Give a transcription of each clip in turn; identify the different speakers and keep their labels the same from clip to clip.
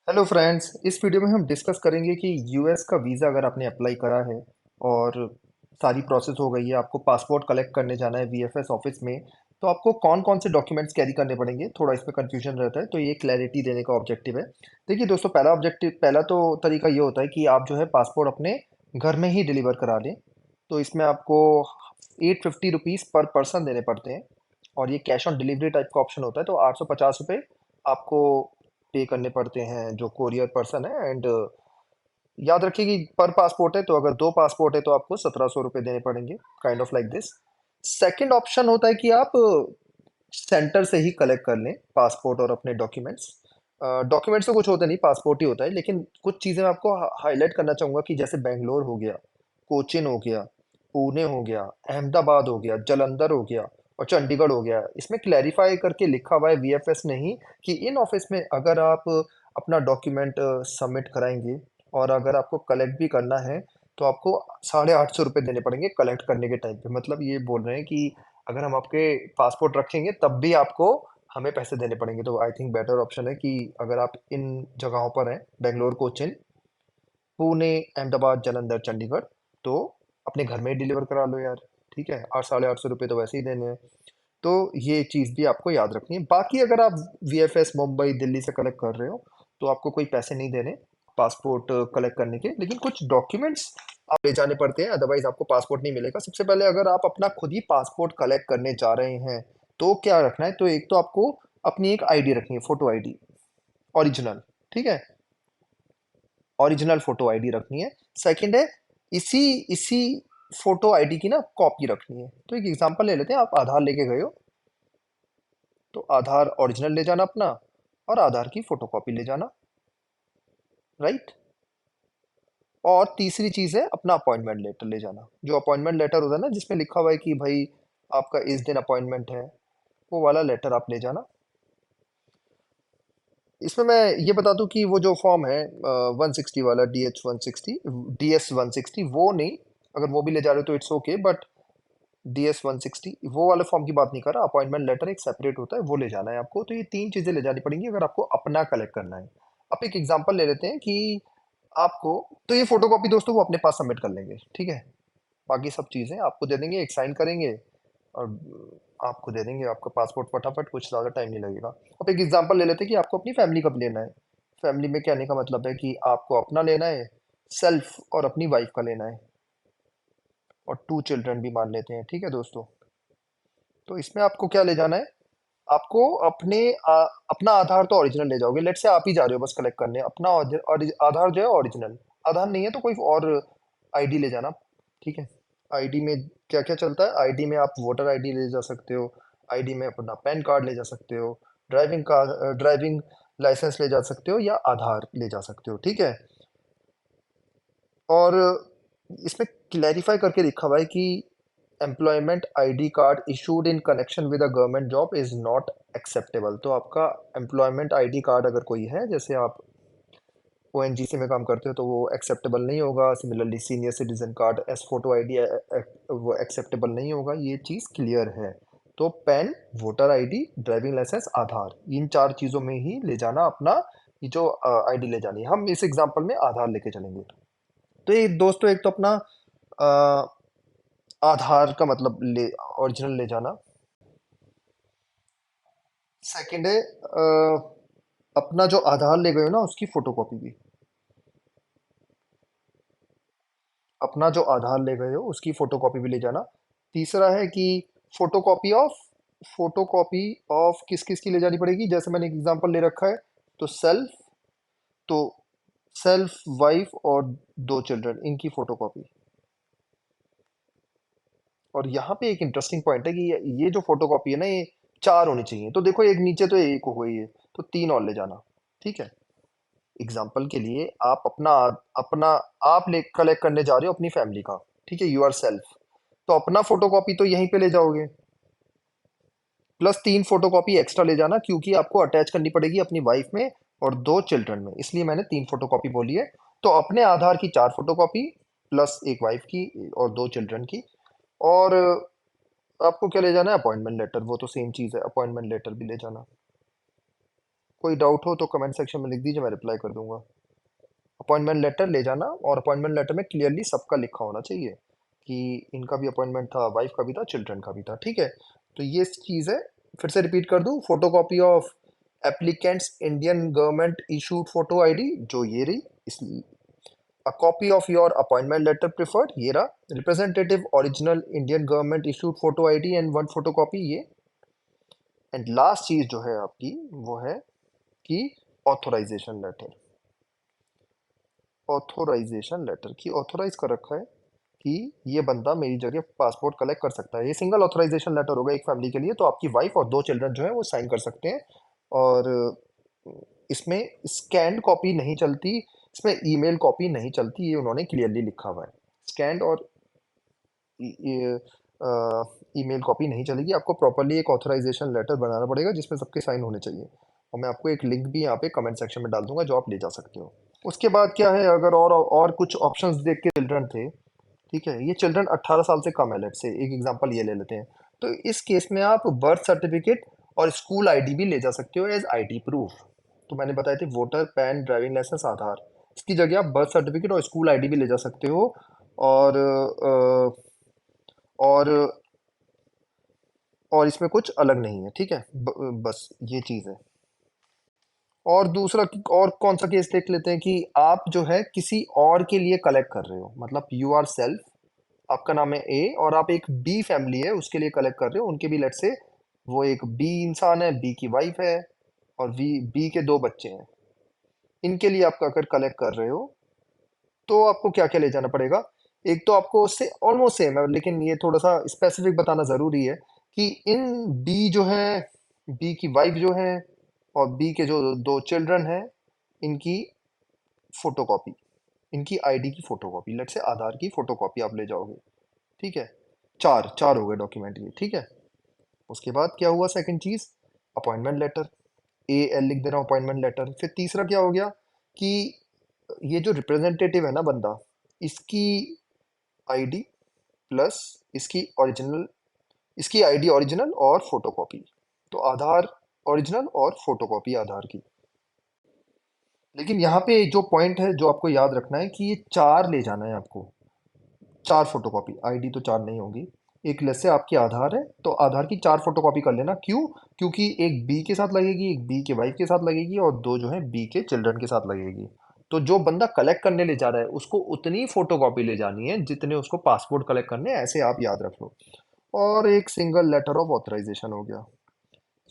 Speaker 1: Hello friends, इस video में हम डिस्कस करेंगे कि यूएस का वीज़ा अगर आपने अप्लाई करा है और सारी प्रोसेस हो गई है, आपको पासपोर्ट कलेक्ट करने जाना है वीएफएस ऑफिस में, तो आपको कौन कौन से डॉक्यूमेंट्स कैरी करने पड़ेंगे। थोड़ा इसमें कंफ्यूजन रहता है, तो ये क्लैरिटी देने का ऑब्जेक्टिव है। देखिए दोस्तों, पहला तो तरीका ये होता है कि आप जो है पासपोर्ट अपने घर में ही डिलीवर करा लें। तो इसमें आपको ₹850 पर पर्सन देने पड़ते हैं, और ये कैश ऑन डिलीवरी टाइप का ऑप्शन होता है। तो ₹850 आपको पे करने पड़ते हैं जो कोरियर पर्सन है। एंड याद रखिए कि पर पासपोर्ट है, तो अगर दो पासपोर्ट है तो आपको ₹1700 देने पड़ेंगे, kind of like this. Second option होता है कि आप सेंटर से ही कलेक्ट कर लें पासपोर्ट और अपने डॉक्यूमेंट्स। डॉक्यूमेंट्स तो कुछ होते नहीं, पासपोर्ट ही होता है, लेकिन कुछ चीज़ें मैं आपको हाईलाइट करना चाहूँगा कि जैसे बेंगलोर हो गया, कोचिन हो गया, पुणे हो गया, अहमदाबाद हो गया, जालंधर हो गया और चंडीगढ़ हो गया। इसमें क्लैरिफाई करके लिखा हुआ है वीएफएस ने ही कि इन ऑफिस में अगर आप अपना डॉक्यूमेंट सबमिट कराएंगे और अगर आपको कलेक्ट भी करना है, तो आपको ₹850 देने पड़ेंगे कलेक्ट करने के टाइम पे। मतलब ये बोल रहे हैं कि अगर हम आपके पासपोर्ट रखेंगे तब भी आपको हमें पैसे देने पड़ेंगे। तो आई थिंक बेटर ऑप्शन है कि अगर आप इन जगहों पर हैं, बेंगलोर, कोचिन, पुणे, अहमदाबाद, जालंधर, चंडीगढ़, तो अपने घर में ही डिलीवर करा लो यार। ठीक है, 800-850 रुपये तो वैसे ही देने हैं। तो ये चीज़ भी आपको याद रखनी है। बाकी अगर आप वीएफएस मुंबई, दिल्ली से कलेक्ट कर रहे हो, तो आपको कोई पैसे नहीं देने पासपोर्ट कलेक्ट करने के, लेकिन कुछ डॉक्यूमेंट्स आप ले जाने पड़ते हैं, अदरवाइज आपको पासपोर्ट नहीं मिलेगा। सबसे पहले अगर आप अपना खुद ही पासपोर्ट कलेक्ट करने जा रहे हैं, तो क्या रखना है, तो एक तो आपको अपनी एक आईडी रखनी है, फोटो आईडी, ओरिजिनल। ठीक है, ओरिजिनल फोटो आईडी रखनी है। सेकंड है, इसी इसी फोटो आईडी की ना कॉपी रखनी है। तो एक एग्जांपल ले लेते हैं, आप आधार लेके गए हो, तो आधार ओरिजिनल ले जाना अपना, और आधार की फोटोकॉपी ले जाना, राइट। और तीसरी चीज़ है अपना अपॉइंटमेंट लेटर ले जाना। जो अपॉइंटमेंट लेटर होता है ना, जिसमें लिखा हुआ है कि भाई आपका इस दिन अपॉइंटमेंट है, वो वाला लेटर आप ले जाना। इसमें मैं ये बता दूं कि वो जो फॉर्म है 160 वाला, DS 160 वो नहीं। अगर वो भी ले जा रहे हो तो इट्स ओके, बट DS 160 वो वाले फॉर्म की बात नहीं कर रहा। अपॉइंटमेंट लेटर एक सेपरेट होता है, वो ले जाना है आपको। तो ये तीन चीज़ें ले जानी पड़ेंगी अगर आपको अपना कलेक्ट करना है। अब एक एग्जांपल ले लेते हैं कि आपको, तो ये फोटोकॉपी दोस्तों वो अपने पास सबमिट कर लेंगे, ठीक है। बाकी सब चीज़ें आपको दे देंगे, एक साइन करेंगे और आपको दे देंगे आपका पासपोर्ट फटाफट, कुछ ज़्यादा टाइम नहीं लगेगा। अब एक एग्जांपल ले लेते हैं कि आपको अपनी फैमिली कब लेना है। फैमिली में कहने का मतलब है कि आपको अपना लेना है, सेल्फ और अपनी वाइफ का लेना है, और 2 चिल्ड्रन भी मान लेते हैं, ठीक है दोस्तों। तो इसमें आपको क्या ले जाना है, आपको अपना आधार तो ओरिजिनल ले जाओगे। लेट से आप ही जा रहे हो बस कलेक्ट करने, अपना आधार जो है ओरिजिनल। आधार नहीं है तो कोई और आईडी ले जाना, ठीक है। आईडी में क्या क्या चलता है, आईडी में आप वोटर आईडी ले जा सकते हो, आईडी में अपना पैन कार्ड ले जा सकते हो, ड्राइविंग लाइसेंस ले जा सकते हो, या आधार ले जा सकते हो, ठीक है। और इसमें क्लैरिफाई करके लिखा हुआ है कि employment ID card issued in connection with a government job is not acceptable. तो आपका एम्प्लॉयमेंट आईडी कार्ड अगर कोई है, जैसे आप ओएनजीसी में काम करते हो, तो वो एक्सेप्टेबल नहीं होगा। Similarly senior citizen card as photo ID वो एक्सेप्टेबल नहीं होगा। ये चीज़ क्लियर है। तो PAN, voter ID, driving licence, Aadhaar, इन चार चीज़ों में ही ले जाना अपना, ये जो आईडी ले जानी है। हम इस एग्जांपल में आधार लेके चलेंगे। तो ये दोस्तों, एक तो अपना अ, आधार का मतलब ले ओरिजिनल ले जाना। सेकंड है अपना जो आधार ले गए हो ना, उसकी फोटोकॉपी भी, अपना जो आधार ले गए हो उसकी फोटोकॉपी भी ले जाना। तीसरा है कि फोटोकॉपी ऑफ फोटोकॉपी ऑफ किस किस की ले जानी पड़ेगी, जैसे मैंने एक एग्जांपल ले रखा है, तो तो सेल्फ, वाइफ और 2 चिल्ड्रन, इनकी फोटोकॉपी। और यहाँ पे एक इंटरेस्टिंग पॉइंट है कि ये जो फोटोकॉपी है ना, ये चार होनी चाहिए। तो देखो, एक नीचे तो एक हो गई है, तो तीन और ले जाना, ठीक है। एग्जाम्पल के लिए आप अपना अपना आप ले कलेक्ट करने जा रहे हो अपनी फैमिली का, ठीक है, यू आर सेल्फ, तो अपना फोटोकॉपी तो यहीं पे ले जाओगे, प्लस 3 फोटोकॉपी एक्स्ट्रा ले जाना, क्योंकि आपको अटैच करनी पड़ेगी अपनी वाइफ में और 2 चिल्ड्रन में, इसलिए मैंने 3 फोटोकॉपी बोली है। तो अपने आधार की 4 फोटोकॉपी, प्लस एक वाइफ की और 2 चिल्ड्रन की। और आपको क्या ले जाना है, अपॉइंटमेंट लेटर, वो तो सेम चीज़ है, अपॉइंटमेंट लेटर भी ले जाना। कोई डाउट हो तो कमेंट सेक्शन में लिख दीजिए, मैं रिप्लाई कर दूंगा। अपॉइंटमेंट लेटर ले जाना, और अपॉइंटमेंट लेटर में क्लियरली सबका लिखा होना चाहिए कि इनका भी अपॉइंटमेंट था, वाइफ का भी था, चिल्ड्रन का भी था, ठीक है। तो ये चीज़ है। फिर से रिपीट कर दूं, photo copy of applicants Indian government issued photo ID, जो ये रही, इस a copy of your appointment letter preferred, ये रहा, representative original Indian government issued photo ID and one photocopy, ये। एंड लास्ट चीज जो है आपकी वो है कि ऑथोराइजेशन लेटर। ऑथोराइजेशन लेटर की ऑथोराइज कर रखा है कि ये बंदा मेरी जगह पासपोर्ट कलेक्ट कर सकता है। ये सिंगल ऑथोराइजेशन लेटर होगा एक फैमिली के लिए, तो आपकी वाइफ और 2 चिल्ड्रन जो है वो साइन कर सकते हैं। और इसमें स्कैंड कॉपी नहीं चलती, इसमें ईमेल कॉपी नहीं चलती, ये उन्होंने क्लियरली लिखा हुआ है। स्कैंड और ईमेल कॉपी नहीं चलेगी, आपको प्रॉपरली एक ऑथराइजेशन लेटर बनाना पड़ेगा जिसमें सबके साइन होने चाहिए। और मैं आपको एक लिंक भी यहाँ पे कमेंट सेक्शन में डाल दूंगा जो आप ले जा सकते हो। उसके बाद क्या है, अगर और कुछ ऑप्शंस देख के चिल्ड्रन थे, ठीक है, ये चिल्ड्रन 18 साल से कम है, लेट से एक एग्जांपल ये ले लेते हैं, तो इस केस में आप बर्थ सर्टिफिकेट और स्कूल आईडी भी ले जा सकते हो एज आईडी प्रूफ। तो मैंने बताए थे वोटर, पैन, ड्राइविंग लाइसेंस, आधार, इसकी जगह आप बर्थ सर्टिफिकेट और स्कूल आईडी भी ले जा सकते हो। और और और इसमें कुछ अलग नहीं है, ठीक है, बस ये चीज़ है। और दूसरा और कौन सा केस देख लेते हैं कि आप जो है किसी और के लिए कलेक्ट कर रहे हो, मतलब यू आर सेल्फ, आपका नाम है ए और आप एक बी फैमिली है उसके लिए कलेक्ट कर रहे हो, उनके भी लेट से वो एक बी इंसान है, बी की वाइफ है, और बी के 2 बच्चे हैं, इनके लिए आप अगर कलेक्ट कर रहे हो तो आपको क्या क्या ले जाना पड़ेगा। एक तो आपको उससे ऑलमोस्ट सेम है, लेकिन ये थोड़ा सा स्पेसिफिक बताना ज़रूरी है कि इन बी जो है, बी की वाइफ जो है और बी के जो 2 चिल्ड्रन हैं, इनकी फोटोकॉपी, इनकी आईडी की फोटोकॉपी, लेट से आधार की फोटोकॉपी आप ले जाओगे, ठीक है। चार चार हो गए डॉक्यूमेंट ये, ठीक है। उसके बाद क्या हुआ, सेकंड चीज़, अपॉइंटमेंट लेटर, ए एल लिख दे रहा हूँ अपॉइंटमेंट लेटर। फिर तीसरा क्या हो गया कि ये जो रिप्रेजेंटेटिव है ना बंदा, इसकी आईडी प्लस इसकी ओरिजिनल, इसकी आईडी ओरिजिनल और फोटोकॉपी, तो आधार ओरिजिनल और फोटोकॉपी आधार की। लेकिन यहाँ पे जो पॉइंट है जो आपको याद रखना है कि ये 4 ले जाना है आपको, 4 फोटोकॉपी, आईडी तो 4 नहीं होगी। एक लेस से आपकी आधार है तो आधार की 4 फोटोकॉपी कर लेना, क्यों? क्योंकि एक बी के साथ लगेगी, एक बी के वाइफ के साथ लगेगी और 2 जो है बी के चिल्ड्रन के साथ लगेगी। तो जो बंदा कलेक्ट करने ले जा रहा है उसको उतनी फोटोकॉपी ले जानी है जितने उसको पासपोर्ट कलेक्ट करने हैं, ऐसे आप याद रख लो। और एक सिंगल लेटर ऑफ ऑथराइजेशन हो गया,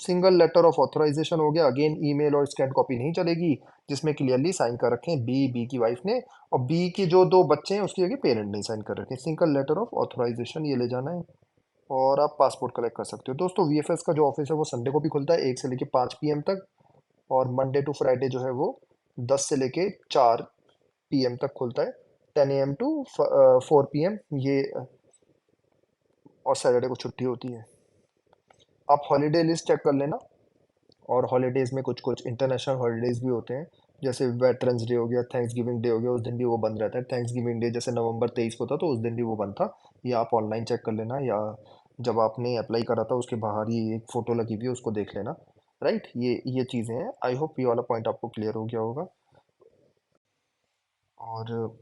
Speaker 1: सिंगल लेटर ऑफ ऑथराइजेशन हो गया, अगेन ईमेल और स्कैन कॉपी नहीं चलेगी, जिसमें क्लियरली साइन कर रखे हैं बी की वाइफ ने, और बी के जो 2 बच्चे हैं उसकी जगह पेरेंट नहीं साइन कर रखे। सिंगल लेटर ऑफ ऑथराइजेशन ये ले जाना है और आप पासपोर्ट कलेक्ट कर सकते हो। दोस्तों वीएफएस का जो ऑफिस है वो संडे को भी खुलता है 1 से लेके 5 PM तक, और मंडे टू फ्राइडे जो है वो 10 से लेके 4 PM तक खुलता है, 10 AM टू 4 PM ये, और सैटरडे को छुट्टी होती है। आप हॉलीडे लिस्ट चेक कर लेना, और हॉलीडेज़ में कुछ कुछ इंटरनेशनल हॉलीडेज़ भी होते हैं, जैसे वेटरन्स डे हो गया, थैंक्स गिविंग डे हो गया, उस दिन भी वो बंद रहता है। थैंक्स गिविंग डे जैसे नवंबर 23 को था तो उस दिन भी वो बंद था, ये आप ऑनलाइन चेक कर लेना, या जब आपने अप्लाई करा था उसके बाहर ही एक फ़ोटो लगी हुई है उसको देख लेना, राइट। ये चीज़ें हैं, आई होप ये वाला पॉइंट आपको क्लियर हो गया होगा। और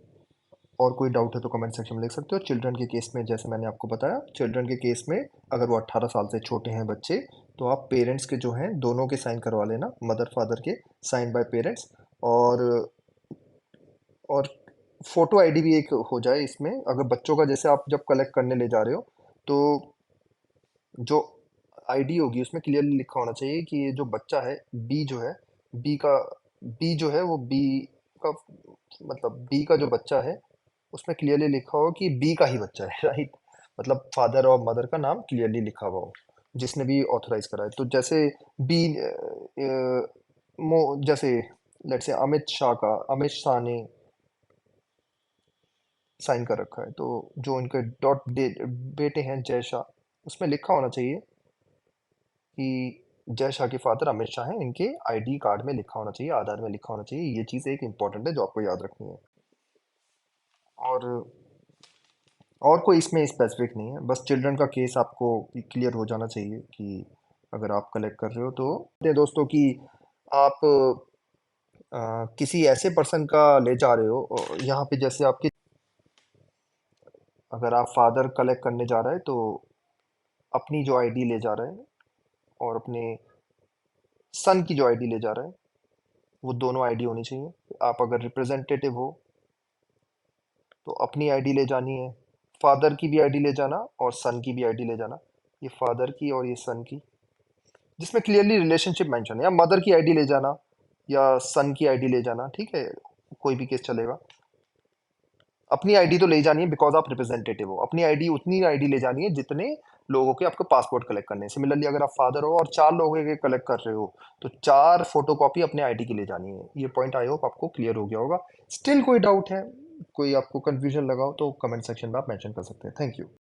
Speaker 1: और कोई डाउट है तो कमेंट सेक्शन में लिख सकते हो। चिल्ड्रन के केस में जैसे मैंने आपको बताया, चिल्ड्रन के केस में अगर वो 18 साल से छोटे हैं बच्चे, तो आप पेरेंट्स के जो हैं दोनों के साइन करवा लेना, मदर फादर के साइन बाय पेरेंट्स। और और फोटो आईडी भी एक हो जाए इसमें, अगर बच्चों का जैसे आप जब कलेक्ट करने ले जा रहे हो तो जो आईडी होगी उसमें क्लियरली लिखा होना चाहिए कि ये जो बच्चा है बी जो है, बी का, बी जो है वो बी का, मतलब बी का जो बच्चा है उसमें क्लियरली लिखा हो कि बी का ही बच्चा है, राइट। मतलब फादर और मदर का नाम क्लियरली लिखा हुआ हो जिसने भी ऑथराइज करा है। तो जैसे बी जैसे लेट्स से अमित शाह ने साइन कर रखा है, तो जो उनके बेटे हैं जय शाह, उसमें लिखा होना चाहिए कि जय शाह के फादर अमित शाह हैं, इनके आईडी कार्ड में लिखा होना चाहिए, आधार में लिखा होना चाहिए। ये चीज़ एक इंपॉर्टेंट है जो आपको याद रखनी है। और और कोई इसमें स्पेसिफिक नहीं है, बस चिल्ड्रन का केस आपको क्लियर हो जाना चाहिए कि अगर आप कलेक्ट कर रहे हो तो। देखते हैं दोस्तों कि आप किसी ऐसे पर्सन का ले जा रहे हो, यहाँ पे जैसे आपके, अगर आप फादर कलेक्ट करने जा रहे हैं तो अपनी जो आईडी ले जा रहे हैं, और अपने सन की जो आईडी ले जा रहे हैं, वो दोनों आईडी होनी चाहिए। आप अगर रिप्रेजेंटेटिव हो तो अपनी आईडी ले जानी है, फादर की भी आईडी ले जाना और सन की भी आईडी ले जाना। ये फादर की और ये सन की, जिसमें क्लियरली रिलेशनशिप मेंशन है, या मदर की आईडी ले जाना या सन की आईडी ले जाना, ठीक है, कोई भी केस चलेगा। अपनी आईडी तो ले जानी है, बिकॉज आप रिप्रेजेंटेटिव हो। अपनी आईडी, उतनी आईडी ले जानी है जितने लोगों के आपको पासपोर्ट कलेक्ट करने हैं। सिमिलरली अगर आप फादर हो और 4 लोगों के कलेक्ट कर रहे हो, तो 4 फोटोकॉपी अपने आईडी की ले जानी है। ये पॉइंट आई होप आपको क्लियर हो गया होगा। स्टिल कोई डाउट है, कोई आपको कंफ्यूजन लगा हो, तो कमेंट सेक्शन में आप मेंशन कर सकते हैं। Thank you.